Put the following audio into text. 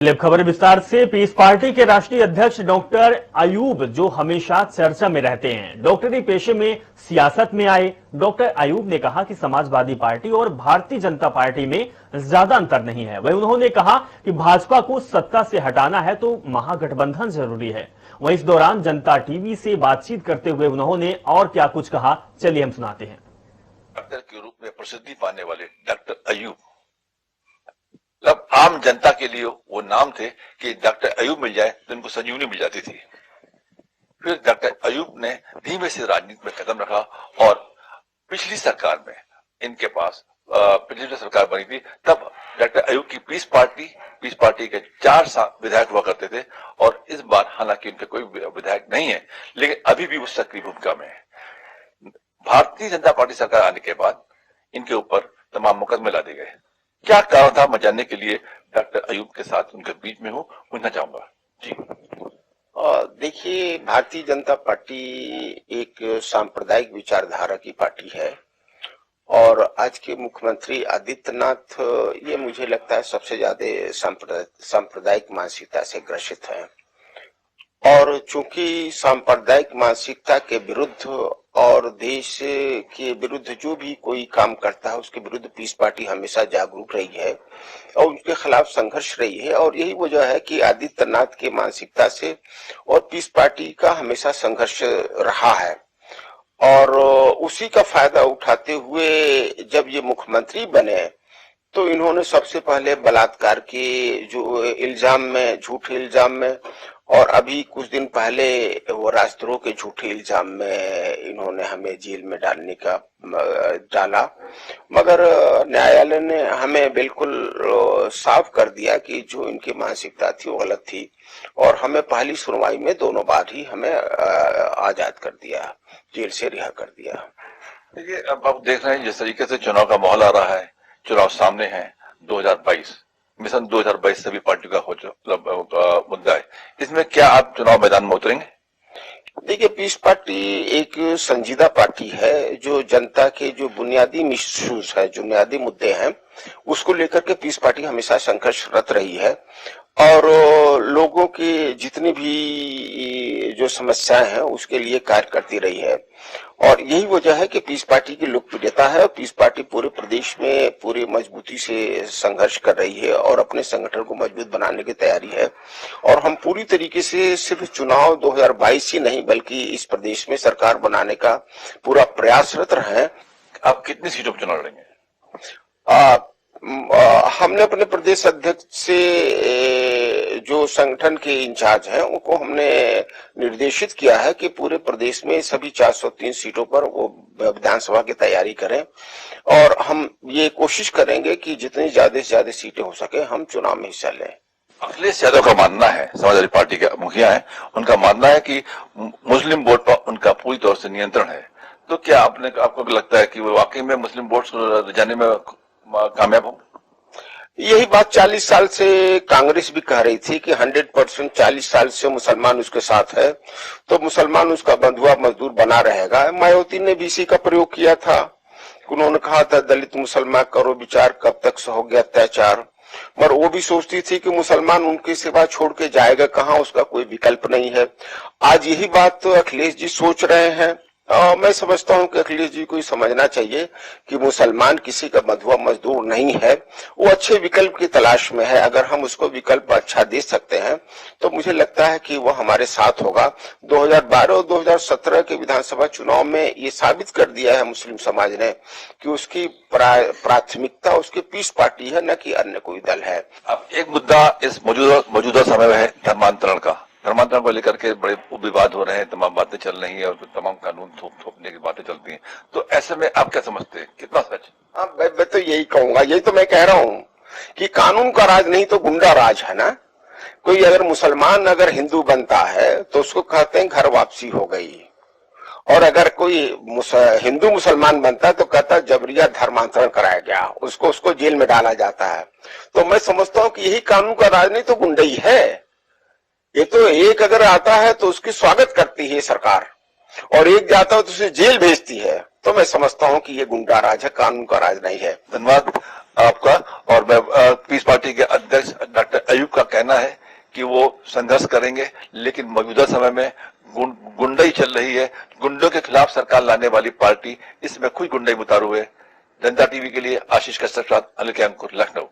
अब खबर विस्तार से। पीस पार्टी के राष्ट्रीय अध्यक्ष डॉक्टर अयूब जो हमेशा चर्चा में रहते हैं, डॉक्टरी पेशे में सियासत में आए। डॉक्टर अयूब ने कहा कि समाजवादी पार्टी और भारतीय जनता पार्टी में ज्यादा अंतर नहीं है। वहीं उन्होंने कहा कि भाजपा को सत्ता से हटाना है तो महागठबंधन जरूरी है। वहीं इस दौरान जनता टीवी से बातचीत करते हुए उन्होंने और क्या कुछ कहा, चलिए हम सुनाते हैं। डॉक्टर के रूप में प्रसिद्धि पाने वाले डॉक्टर अयूब, अब आम जनता के लिए वो नाम थे कि डॉक्टर अयूब मिल जाए तो इनको संजीवनी मिल जाती थी। फिर डॉक्टर अयूब ने धीमे से राजनीति में कदम रखा और पिछली सरकार में इनके पास पिछली सरकार बनी थी, तब डॉक्टर अयूब की पीस पार्टी के 4 विधायक हुआ करते थे। और इस बार हालांकि उनके कोई विधायक नहीं है, लेकिन अभी भी वो सक्रिय भूमिका में है। भारतीय जनता पार्टी सरकार आने के बाद इनके ऊपर तमाम मुकदमे ला दिए गए। क्या कारण था, मैं जानने के लिए डॉक्टर अयूब के साथ उनके बीच में हूं, पूछना चाहूंगा जी। देखिए, भारतीय जनता पार्टी एक सांप्रदायिक विचारधारा की पार्टी है और आज के मुख्यमंत्री आदित्यनाथ ये मुझे लगता है सबसे ज्यादा सांप्रदायिक मानसिकता से ग्रसित है। और चूंकि सांप्रदायिक मानसिकता के विरुद्ध और देश के विरुद्ध जो भी कोई काम करता है उसके विरुद्ध पीस पार्टी हमेशा जागरूक रही है और उनके खिलाफ संघर्ष रही है। और यही वजह है कि आदित्यनाथ की मानसिकता से और पीस पार्टी का हमेशा संघर्ष रहा है। और उसी का फायदा उठाते हुए जब ये मुख्यमंत्री बने तो इन्होंने सबसे पहले बलात्कार के जो इल्जाम में, झूठे इल्जाम में, और अभी कुछ दिन पहले वो राजद्रोह के झूठे इल्जाम में इन्होंने हमें जेल में डाला। मगर न्यायालय ने हमें बिल्कुल साफ कर दिया कि जो इनकी मानसिकता थी वो गलत थी और हमें पहली सुनवाई में दोनों बार ही हमें आजाद कर दिया, जेल से रिहा कर दिया। देखिए, अब आप देख रहे हैं जिस तरीके से चुनाव का माहौल आ रहा है, चुनाव सामने है 2022, मिशन 2022 सभी पार्टियों का मुद्दा है। इसमें क्या आप चुनाव मैदान में उतरेंगे? देखिए, पीस पार्टी एक संजीदा पार्टी है जो जनता के जो बुनियादी इश्यूज है, जो बुनियादी मुद्दे हैं, उसको लेकर के पीस पार्टी हमेशा संघर्षरत रही है और लोगों की जितनी भी जो समस्याएं हैं उसके लिए कार्य करती रही है। और यही वजह है कि पीस पार्टी की लोकप्रियता है। पीस पार्टी पूरे प्रदेश में पूरी मजबूती से संघर्ष कर रही है और अपने संगठन को मजबूत बनाने की तैयारी है। और हम पूरी तरीके से सिर्फ चुनाव 2022 ही नहीं बल्कि इस प्रदेश में सरकार बनाने का पूरा प्रयासरत रहे। आप कितनी सीटों पर चुनाव लड़ेंगे? हमने अपने प्रदेश अध्यक्ष से जो संगठन के इंचार्ज हैं उनको हमने निर्देशित किया है कि पूरे प्रदेश में सभी 403 सीटों पर वो विधानसभा की तैयारी करें और हम ये कोशिश करेंगे कि जितनी ज्यादा से ज्यादा सीटें हो सके हम चुनाव में हिस्सा लें। अखिलेश यादव का मानना है, समाजवादी पार्टी के मुखिया है, उनका मानना है कि मुस्लिम वोट पर उनका पूरी तौर से नियंत्रण है। तो क्या आपको लगता है कि वो वाकई में मुस्लिम वोट को रिझाने में कामयाब हो? यही बात 40 साल से कांग्रेस भी कह रही थी कि 100% 40 साल से मुसलमान उसके साथ है तो मुसलमान उसका बंधुआ मजदूर बना रहेगा। मायावती ने भी इसी का प्रयोग किया था। उन्होंने कहा था दलित मुसलमान करो विचार, कब तक सहोगे अत्याचार। मगर वो भी सोचती थी कि मुसलमान उनकी सेवा छोड़ के जाएगा कहाँ, उसका कोई विकल्प नहीं है। आज यही बात तो अखिलेश जी सोच रहे हैं। मैं समझता हूं कि अखिलेश जी को समझना चाहिए कि मुसलमान किसी का बंधुआ मजदूर नहीं है, वो अच्छे विकल्प की तलाश में है। अगर हम उसको विकल्प अच्छा दे सकते हैं तो मुझे लगता है कि वो हमारे साथ होगा। 2012 और 2017 के विधानसभा चुनाव में ये साबित कर दिया है मुस्लिम समाज ने कि उसकी प्राथमिकता उसकी पीस पार्टी है, न कि अन्य कोई दल है। अब एक मुद्दा इस मौजूदा समय में है धर्मांतरण का। धर्मांतरण को लेकर के बड़े विवाद हो रहे हैं, तमाम बातें चल रही हैं और तमाम कानून थोपने की बातें चलती हैं। तो ऐसे में आप क्या समझते हैं, कितना सच? हाँ, मैं तो यही कहूंगा, यही तो मैं कह रहा हूँ कि कानून का राज नहीं तो गुंडा राज है ना। कोई अगर मुसलमान अगर हिंदू बनता है तो उसको कहते हैं घर वापसी हो गई, और अगर कोई हिंदू मुसलमान बनता है तो कहता है जबरिया धर्मांतरण कराया गया, उसको जेल में डाला जाता है। तो मैं समझता हूँ कि यही कानून का राज नहीं तो गुंडई है। ये तो एक अगर आता है तो उसकी स्वागत करती है सरकार और एक जाता है तो उसे जेल भेजती है। तो मैं समझता हूं कि ये गुंडा राज है, कानून का राज नहीं है। धन्यवाद। आपका और मैं पीस पार्टी के अध्यक्ष डॉक्टर अयूब का कहना है कि वो संघर्ष करेंगे, लेकिन मौजूदा समय में गुंडाई चल रही है। गुंडों के खिलाफ सरकार लाने वाली पार्टी इसमें खुद गुंडाई में उतारू है। जनता टीवी के लिए आशीष कश्यप के साथ अनिल के अंकुर, लखनऊ।